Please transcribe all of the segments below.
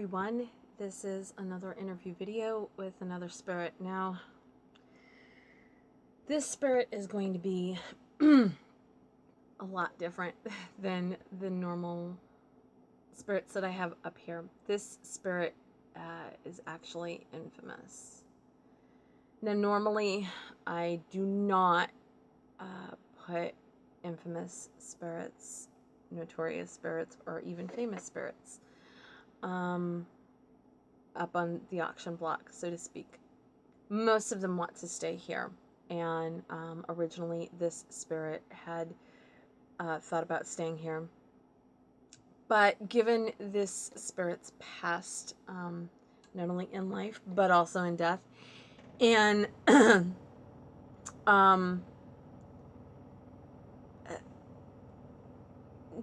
everyone, this is another interview video with another spirit. Now, this spirit is going to be a lot different than the normal spirits that I have up here. This spirit is actually infamous. Now, normally I do not put infamous spirits, notorious spirits, or even famous spirits up on the auction block, so to speak. Most of them want to stay here, and originally this spirit had thought about staying here, but given this spirit's past, not only in life but also in death, and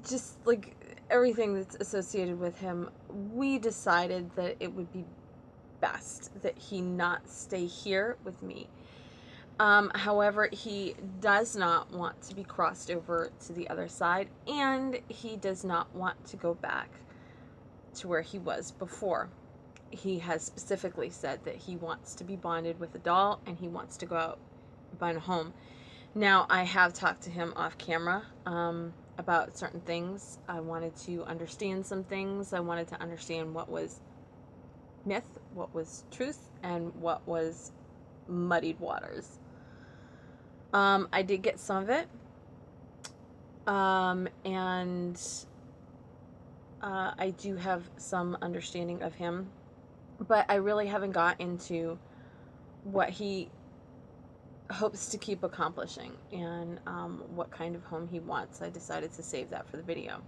just like everything that's associated with him, we decided that it would be best that he not stay here with me. However, he does not want to be crossed over to the other side, and he does not want to go back to where he was before. He has specifically said that he wants to be bonded with a doll, and he wants to go out and find a home. Now, I have talked to him off camera about certain things. I wanted to understand some things. I wanted to understand what was myth, what was truth, and what was muddied waters. I did get some of it, and I do have some understanding of him, but I really haven't got into what he hopes to keep accomplishing and what kind of home he wants. I decided to save that for the video.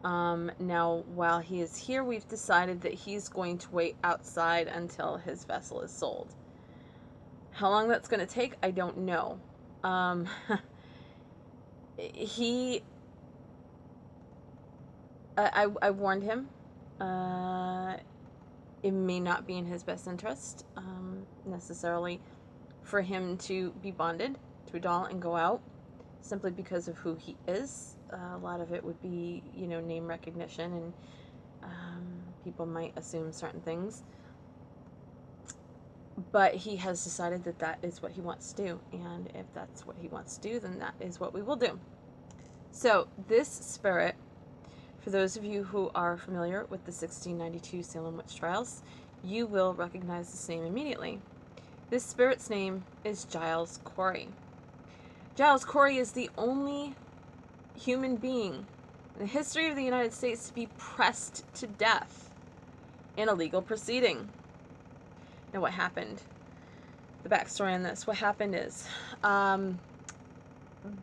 Now, while he is here, we've decided that he's going to wait outside until his vessel is sold. How long that's going to take, I don't know. I warned him. It may not be in his best interest, necessarily, for him to be bonded to a doll and go out, simply because of who he is. A lot of it would be, you know, name recognition, and people might assume certain things. But he has decided that that is what he wants to do, and if that's what he wants to do, then that is what we will do. So this spirit, for those of you who are familiar with the 1692 Salem Witch Trials, you will recognize this name immediately. This spirit's name is Giles Corey. Giles Corey is the only human being in the history of the United States to be pressed to death in a legal proceeding. Now, what happened? The backstory on this. What happened is,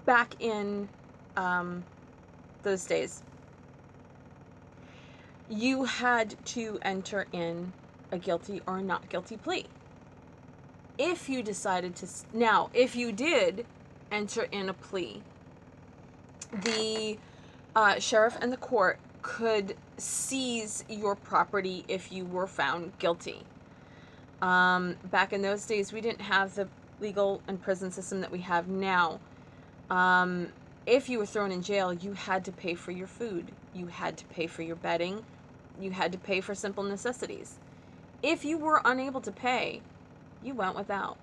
back in those days, you had to enter in a guilty or not guilty plea. If you decided to, now, if you did enter in a plea, the sheriff and the court could seize your property if you were found guilty. Back in those days, we didn't have the legal and prison system that we have now. If you were thrown in jail, you had to pay for your food. You had to pay for your bedding. You had to pay for simple necessities. If you were unable to pay, you went without.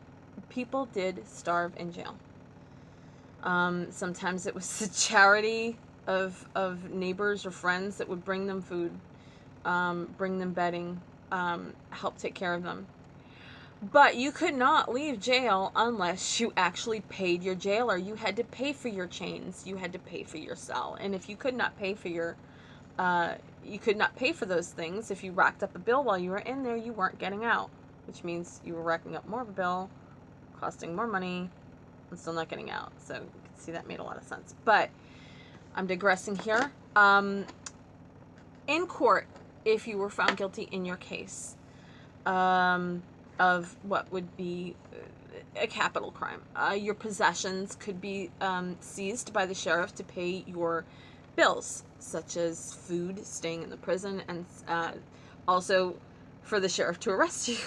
People did starve in jail. Sometimes it was the charity of neighbors or friends that would bring them food, bring them bedding, help take care of them. But you could not leave jail unless you actually paid your jailer. You had to pay for your chains. You had to pay for your cell. And if you could not pay for your, you could not pay for those things, if you racked up a bill while you were in there, you weren't getting out. Which means you were racking up more of a bill, costing more money, and still not getting out. So you can see that made a lot of sense. But I'm digressing here. In court, if you were found guilty in your case, of what would be a capital crime, your possessions could be seized by the sheriff to pay your bills, such as food, staying in the prison, and also for the sheriff to arrest you.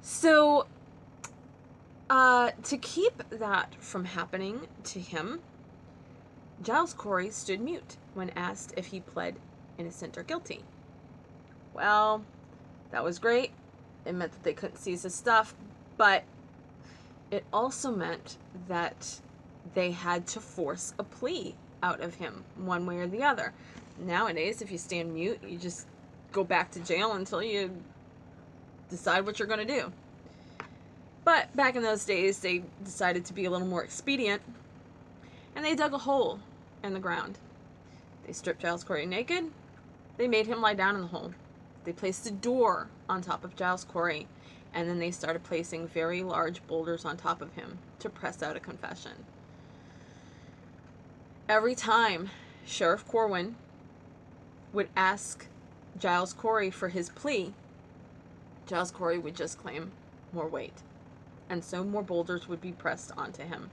So to keep that from happening to him, Giles Corey stood mute when asked if he pled innocent or guilty. Well, that was great. It meant that they couldn't seize his stuff, but it also meant that they had to force a plea out of him, one way or the other. Nowadays, if you stand mute, you just go back to jail until you decide what you're going to do. But back in those days, they decided to be a little more expedient, and they dug a hole in the ground. They stripped Giles Corey naked. They made him lie down in the hole. They placed a door on top of Giles Corey, and then they started placing very large boulders on top of him to press out a confession. Every time Sheriff Corwin would ask Giles Corey for his plea, Giles Corey would just claim more weight, and so more boulders would be pressed onto him.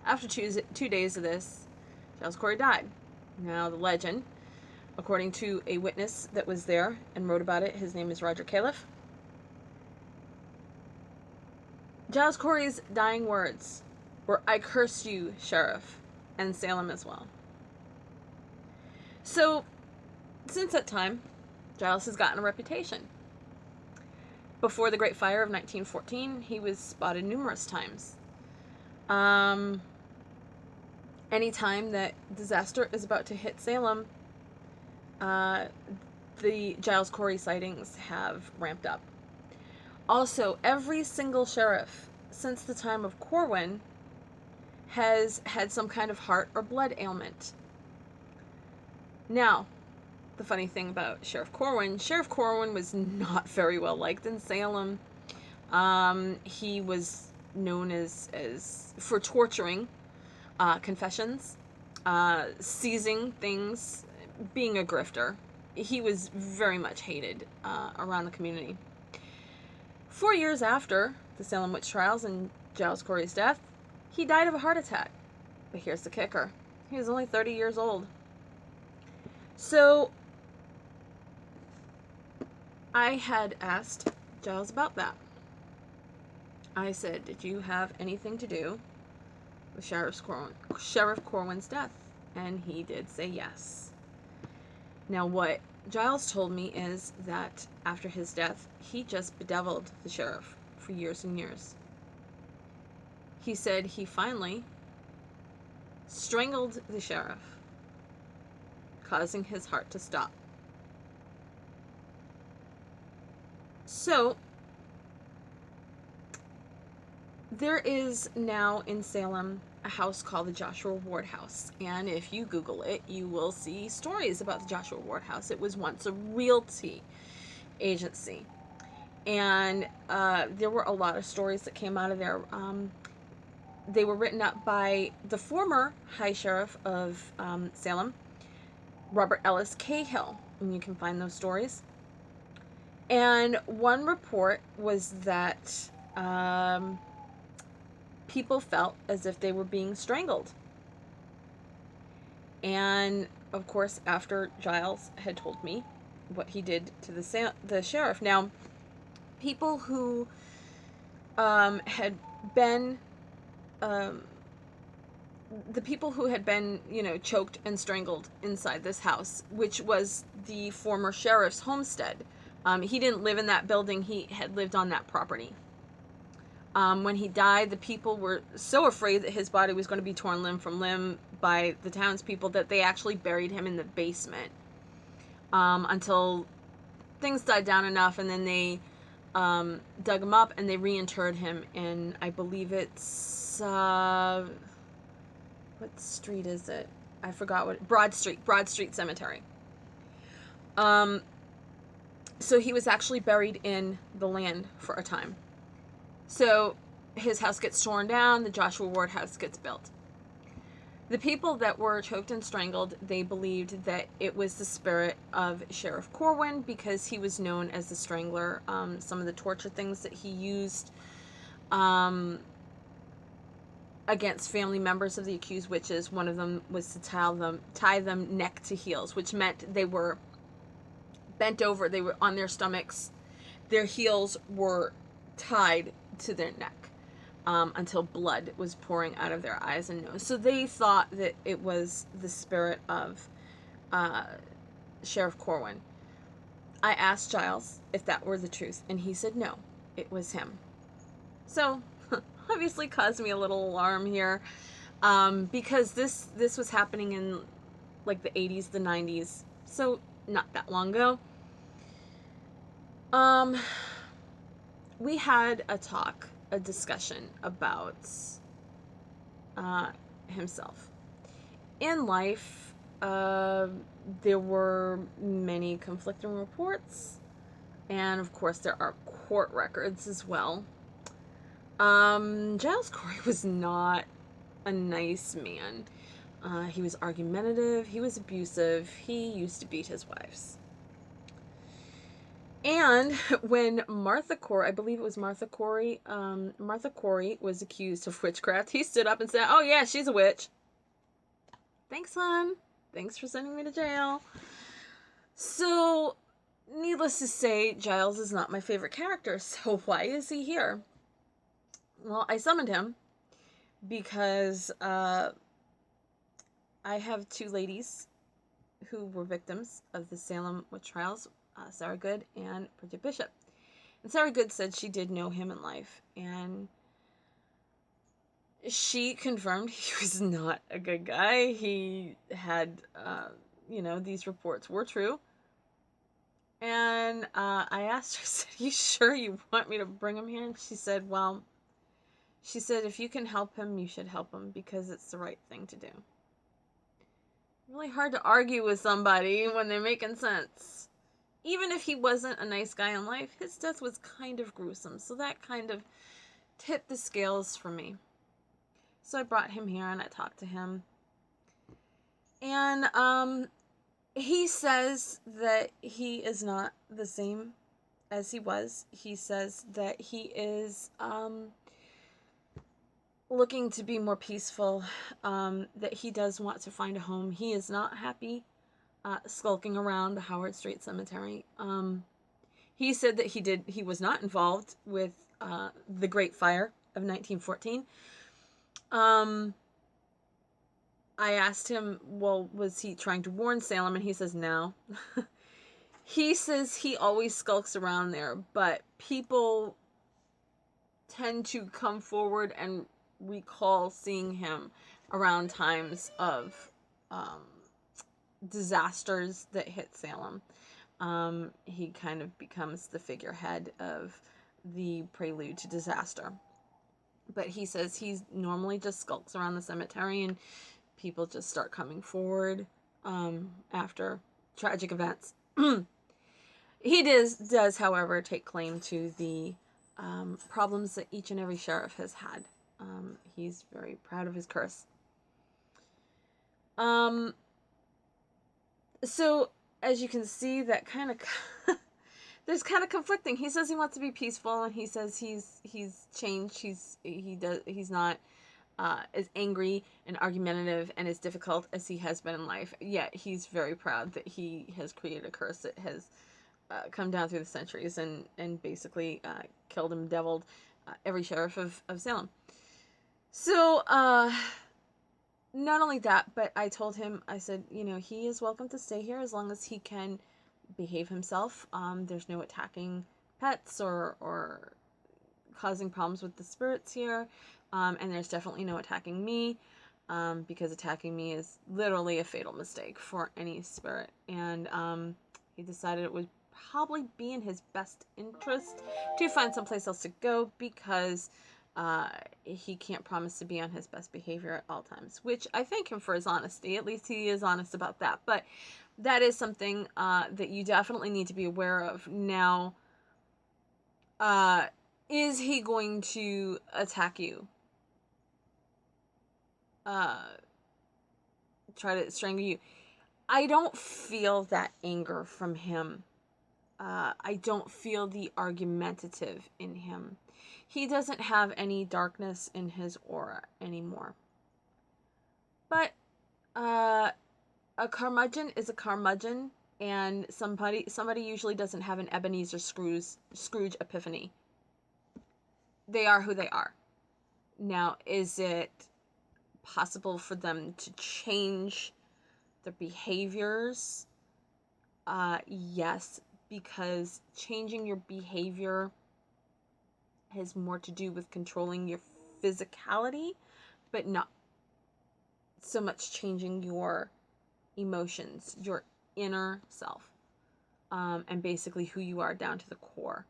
After 2 days of this, Giles Corey died. Now, the legend, according to a witness that was there and wrote about it, his name is Roger Califf. Giles Corey's dying words were, "I curse you, Sheriff," and Salem as well. So, since that time, Giles has gotten a reputation. Before the Great Fire of 1914, he was spotted numerous times. Anytime that disaster is about to hit Salem, the Giles Corey sightings have ramped up. Also, every single sheriff since the time of Corwin has had some kind of heart or blood ailment. Now, the funny thing about Sheriff Corwin was not very well liked in Salem. He was known as for torturing, confessions, seizing things, being a grifter. He was very much hated around the community. 4 years after the Salem Witch Trials and Giles Corey's death, he died of a heart attack. But here's the kicker. He was only 30 years old. So, I had asked Giles about that. I said, "Did you have anything to do with Sheriff Corwin's death?" And he did say yes. Now, what Giles told me is that after his death, he just bedeviled the sheriff for years and years. He said he finally strangled the sheriff, causing his heart to stop. So, there is now in Salem a house called the Joshua Ward House, and if you Google it, you will see stories about the Joshua Ward House. It was once a realty agency, and there were a lot of stories that came out of there. They were written up by the former High Sheriff of Salem, Robert Ellis Cahill, and you can find those stories. And one report was that people felt as if they were being strangled. And, of course, after Giles had told me what he did to the sheriff. Now, people who had been, choked and strangled inside this house, which was the former sheriff's homestead. He didn't live in that building. He had lived on that property. When he died, the people were so afraid that his body was going to be torn limb from limb by the townspeople that they actually buried him in the basement until things died down enough, and then they dug him up and they reinterred him in, I believe it's, what street is it? I forgot what, Broad Street Cemetery. So he was actually buried in the land for a time. So his house gets torn down, the Joshua Ward house gets built. The people that were choked and strangled, they believed that it was the spirit of Sheriff Corwin because he was known as the strangler. Some of the torture things that he used against family members of the accused witches, one of them was to tie them neck to heels, which meant they were bent over, they were on their stomachs, their heels were tied to their neck until blood was pouring out of their eyes and nose. So they thought that it was the spirit of Sheriff Corwin. I asked Giles if that were the truth, and he said no, it was him. So, obviously caused me a little alarm here, because this was happening in like the 80s, the 90s, so not that long ago. We had a discussion about himself. In life, there were many conflicting reports, and of course there are court records as well. Giles Corey was not a nice man. He was argumentative, he was abusive, he used to beat his wives. And when Martha Corey, I believe it was Martha Corey was accused of witchcraft, he stood up and said, "Oh yeah, she's a witch. Thanks, hon. Thanks for sending me to jail." So, needless to say, Giles is not my favorite character, so why is he here? Well, I summoned him because I have two ladies who were victims of the Salem Witch Trials, Sarah Good and Bridget Bishop. And Sarah Good said she did know him in life, and she confirmed he was not a good guy. He had, these reports were true. And I asked her, I said, "You sure you want me to bring him here?" And she said, if you can help him, you should help him because it's the right thing to do. Really hard to argue with somebody when they're making sense. Even if he wasn't a nice guy in life, his death was kind of gruesome, so that kind of tipped the scales for me. So I brought him here and I talked to him. And he says that he is not the same as he was. He says that he is looking to be more peaceful, that he does want to find a home. He is not happy skulking around the Howard Street Cemetery. He said that he was not involved with the Great Fire of 1914. I asked him, well, was he trying to warn Salem? And he says no. He says he always skulks around there, but people tend to come forward and recall seeing him around times of disasters that hit Salem. He kind of becomes the figurehead of the prelude to disaster. But he says he normally just skulks around the cemetery and people just start coming forward after tragic events. He does, however, take claim to the problems that each and every sheriff has had. He's very proud of his curse. So, as you can see, that kind of there's kind of conflicting. He says he wants to be peaceful, and he says he's changed. He's not as angry and argumentative and as difficult as he has been in life. Yet he's very proud that he has created a curse that has come down through the centuries and basically killed and deviled every sheriff of Salem. So, not only that, but I told him, I said, he is welcome to stay here as long as he can behave himself. There's no attacking pets or causing problems with the spirits here. And there's definitely no attacking me, because attacking me is literally a fatal mistake for any spirit. And he decided it would probably be in his best interest to find someplace else to go, because he can't promise to be on his best behavior at all times, which I thank him for his honesty. At least he is honest about that. But that is something that you definitely need to be aware of. Now, is he going to attack you? Try to strangle you? I don't feel that anger from him. I don't feel the argumentative in him. He doesn't have any darkness in his aura anymore. But a curmudgeon is a curmudgeon, and somebody usually doesn't have an Ebenezer Scrooge epiphany. They are who they are. Now, is it possible for them to change their behaviors? Yes, because changing your behavior has more to do with controlling your physicality, but not so much changing your emotions, your inner self, and basically who you are down to the core.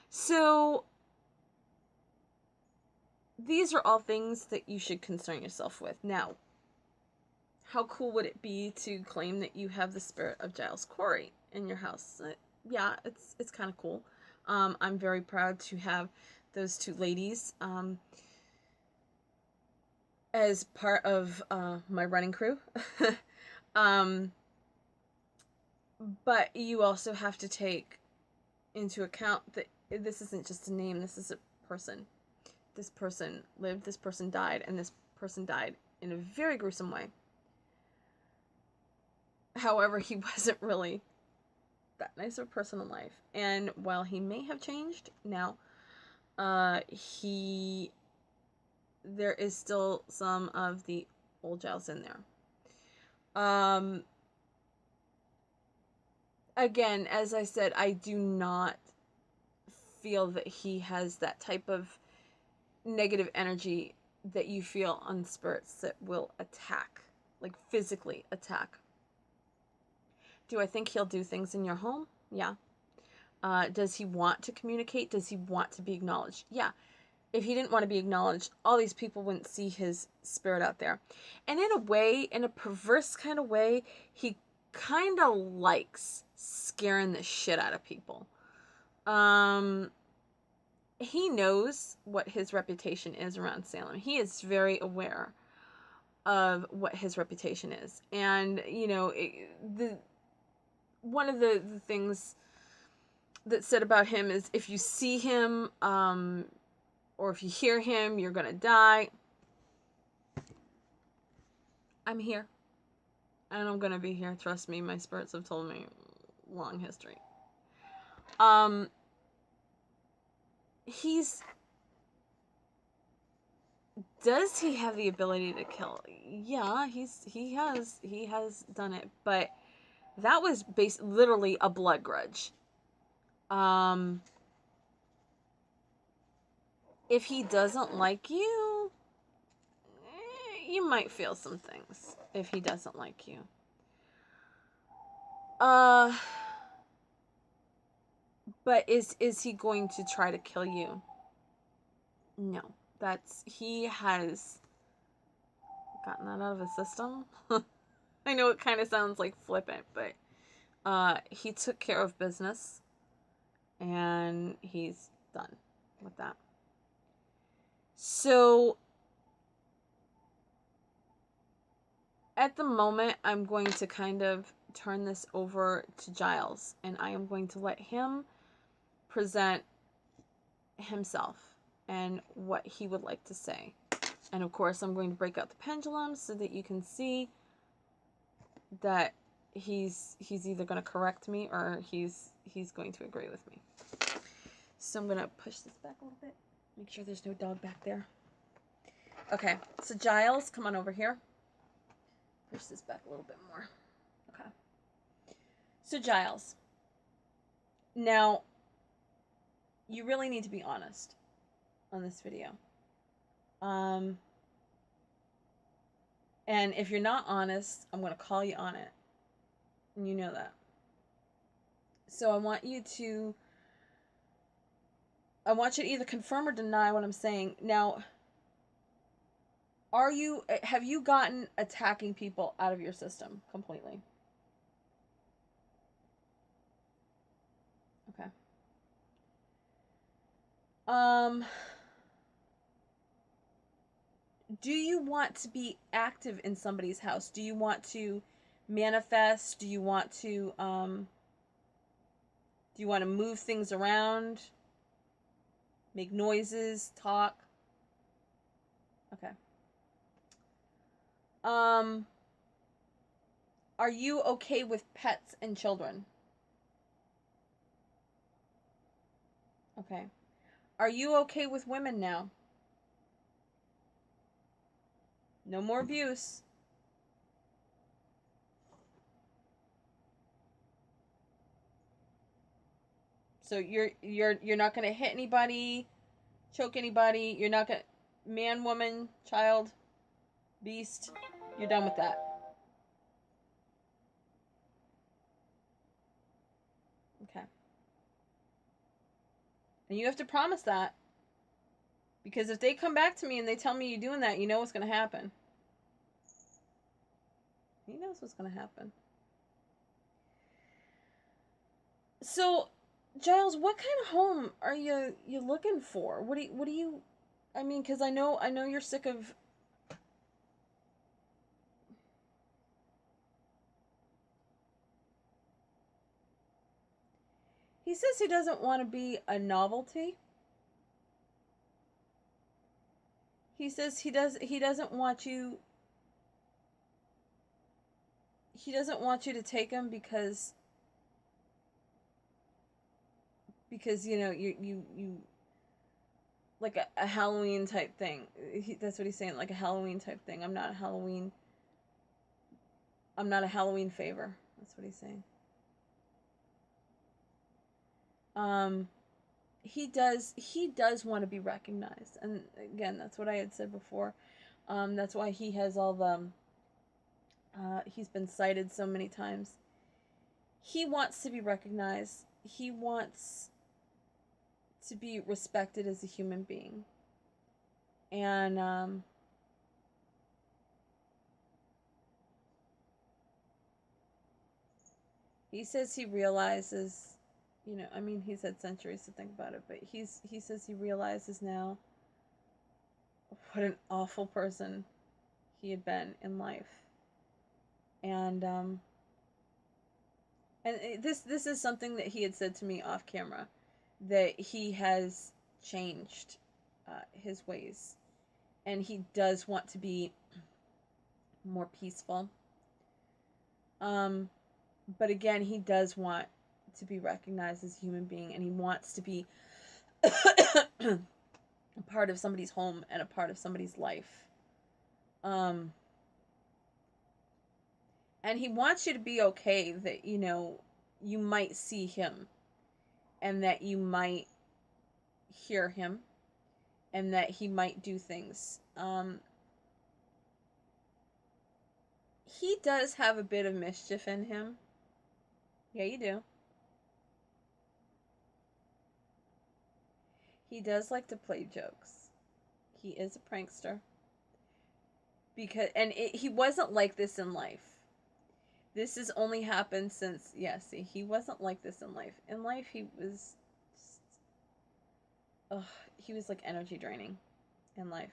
So these are all things that you should concern yourself with. Now, how cool would it be to claim that you have the spirit of Giles Corey in your house? Yeah, it's kind of cool. I'm very proud to have those two ladies as part of my running crew. But you also have to take into account that this isn't just a name, this is a person. This person lived, this person died, and this person died in a very gruesome way. However, he wasn't really that nice of a person in life. And while he may have changed now, there is still some of the old Giles in there. Again, as I said, I do not feel that he has that type of negative energy that you feel on spirits that will attack, like physically attack. Do I think he'll do things in your home? Yeah. Does he want to communicate? Does he want to be acknowledged? Yeah. If he didn't want to be acknowledged, all these people wouldn't see his spirit out there. And in a way, in a perverse kind of way, he kind of likes scaring the shit out of people. He knows what his reputation is around Salem. He is very aware of what his reputation is. And, you know, one of the things that's said about him is if you see him, or if you hear him, you're gonna die. I'm here. And I'm gonna be here. Trust me, my spirits have told me long history. Does he have the ability to kill? Yeah, he has done it, but that was literally a blood grudge. If he doesn't like you, you might feel some things if he doesn't like you. But is he going to try to kill you? No. He has gotten that out of his system. I know it kind of sounds like flippant, but he took care of business and he's done with that. So at the moment, I'm going to kind of turn this over to Giles, and I am going to let him present himself and what he would like to say. And of course, I'm going to break out the pendulum so that you can see that he's either going to correct me or he's going to agree with me. So I'm going to push this back a little bit. Make sure there's no dog back there. Okay, so Giles, come on over here. Push this back a little bit more. Okay. So Giles, now you really need to be honest on this video. And if you're not honest, I'm going to call you on it. And you know that. So I want you to either confirm or deny what I'm saying. Now, have you gotten attacking people out of your system completely? Okay. Do you want to be active in somebody's house? Do you want to manifest? Do you want to move things around? Make noises, talk? Okay. Are you okay with pets and children? Okay. Are you okay with women now? No more abuse. So you're not gonna hit anybody, choke anybody. You're not gonna man, woman, child, beast. You're done with that. Okay. And you have to promise that. Because if they come back to me and they tell me you're doing that, you know what's gonna happen. He knows what's gonna happen. So, Giles, what kind of home are you looking for? What do you I mean, cuz I know you're sick of He says he doesn't want to be a novelty. He says he doesn't want you to take him because you know you like a Halloween type thing. That's what he's saying, like a Halloween type thing. I'm not a Halloween favor. That's what he's saying. Um he does want to be recognized. And again, that's what I had said before. That's why he has all the he's been cited so many times. He wants to be recognized. He wants to be respected as a human being. And he says he realizes, you know, I mean, he's had centuries to think about it, but he says he realizes now what an awful person he had been in life. And this is something that he had said to me off camera, that he has changed his ways, and he does want to be more peaceful. But again, he does want to be recognized as a human being, and he wants to be a part of somebody's home and a part of somebody's life. And he wants you to be okay that, you know, you might see him and that you might hear him and that he might do things. He does have a bit of mischief in him. Yeah, you do. He does like to play jokes. He is a prankster. He wasn't like this in life. This has only happened since, yeah, see, he wasn't like this in life. In life, he was just, he was like energy draining in life.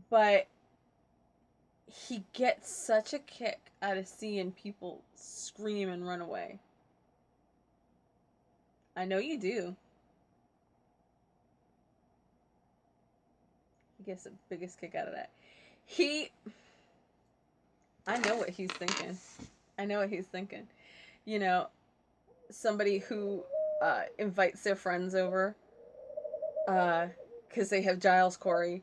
But he gets such a kick out of seeing people scream and run away. I know you do. He gets the biggest kick out of that. I know what he's thinking. I know what he's thinking. You know, somebody who invites their friends over because they have Giles Corey,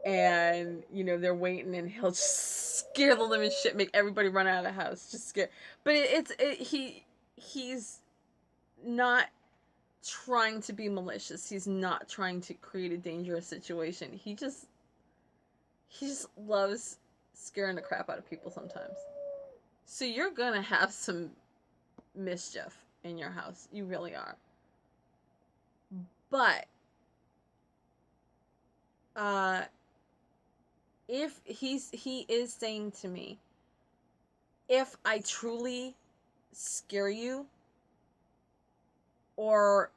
and you know they're waiting, and he'll just scare the living shit, make everybody run out of the house, just scare. But he's not trying to be malicious. He's not trying to create a dangerous situation. He just loves scaring the crap out of people sometimes. So you're gonna have some mischief in your house. You really are. But if he is saying to me, if I truly scare you, or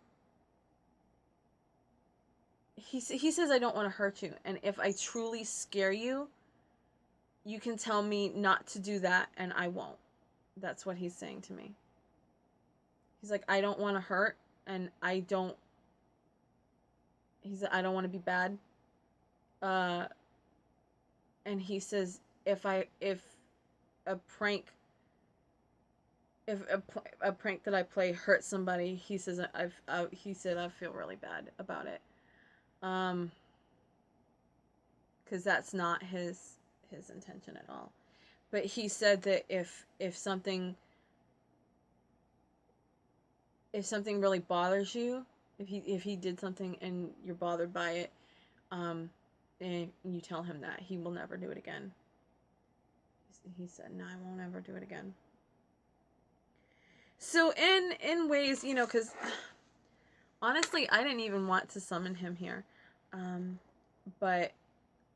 he says I don't want to hurt you, and if I truly scare you, you can tell me not to do that and I won't. That's what he's saying to me. He's like, I don't want to hurt, and I don't want to be bad. And he says if a prank that I play hurts somebody, he says he said I feel really bad about it. Because that's not his intention at all. But he said that if something if something really bothers you, if he did something and you're bothered by it, and you tell him that, he will never do it again. He said, no, I won't ever do it again. So in ways, you know, because honestly, I didn't even want to summon him here. But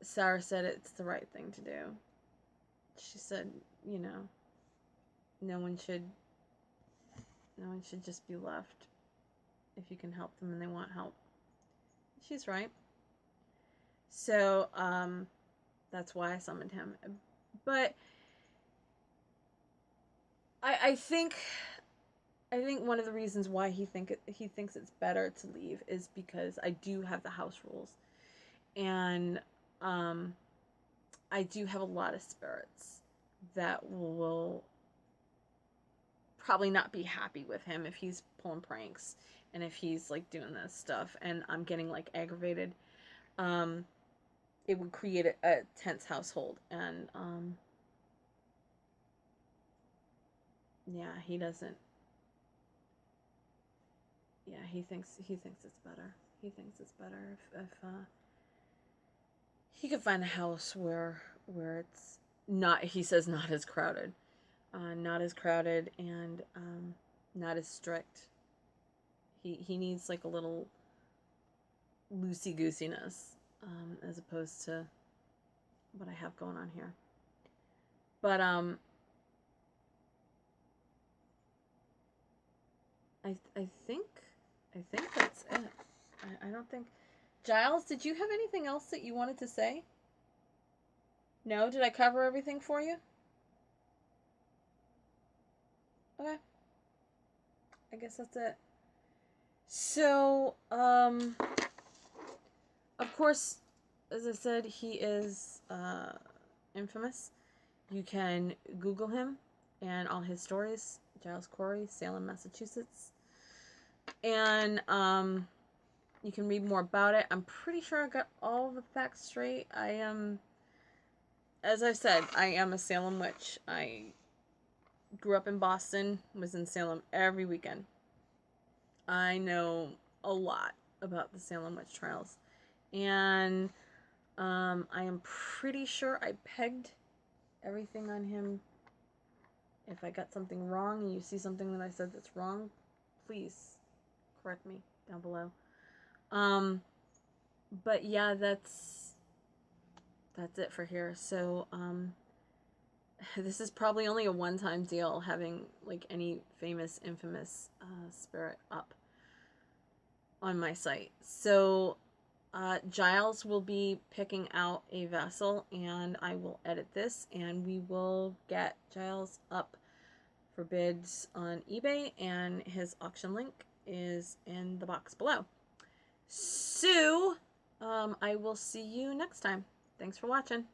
Sarah said it's the right thing to do. She said, you know, no one should just be left if you can help them and they want help. She's right. So, that's why I summoned him. But I think one of the reasons why he thinks it's better to leave is because I do have the house rules, and I do have a lot of spirits that will probably not be happy with him if he's pulling pranks and if he's like doing this stuff and I'm getting like aggravated. It would create a tense household, and yeah, he doesn't. Yeah, he thinks it's better. He thinks it's better if he could find a house where it's not. He says not as crowded, not as crowded, and not as strict. He needs like a little loosey goosiness, as opposed to what I have going on here. But I think that's it. I don't think. Giles, did you have anything else that you wanted to say? No? Did I cover everything for you? Okay. I guess that's it. So, of course, as I said, he is infamous. You can Google him and all his stories. Giles Corey, Salem, Massachusetts. And you can read more about it. I'm pretty sure I got all the facts straight. I am, as I said, I am a Salem witch. I grew up in Boston, was in Salem every weekend. I know a lot about the Salem Witch Trials. And I am pretty sure I pegged everything on him. If I got something wrong and you see something that I said that's wrong, please correct me down below. But yeah, that's it for here. So, this is probably only a one-time deal, having like any famous, infamous spirit up on my site. So, Giles will be picking out a vessel, and I will edit this, and we will get Giles up for bids on eBay, and his auction link is in the box below. So, I will see you next time. Thanks for watching.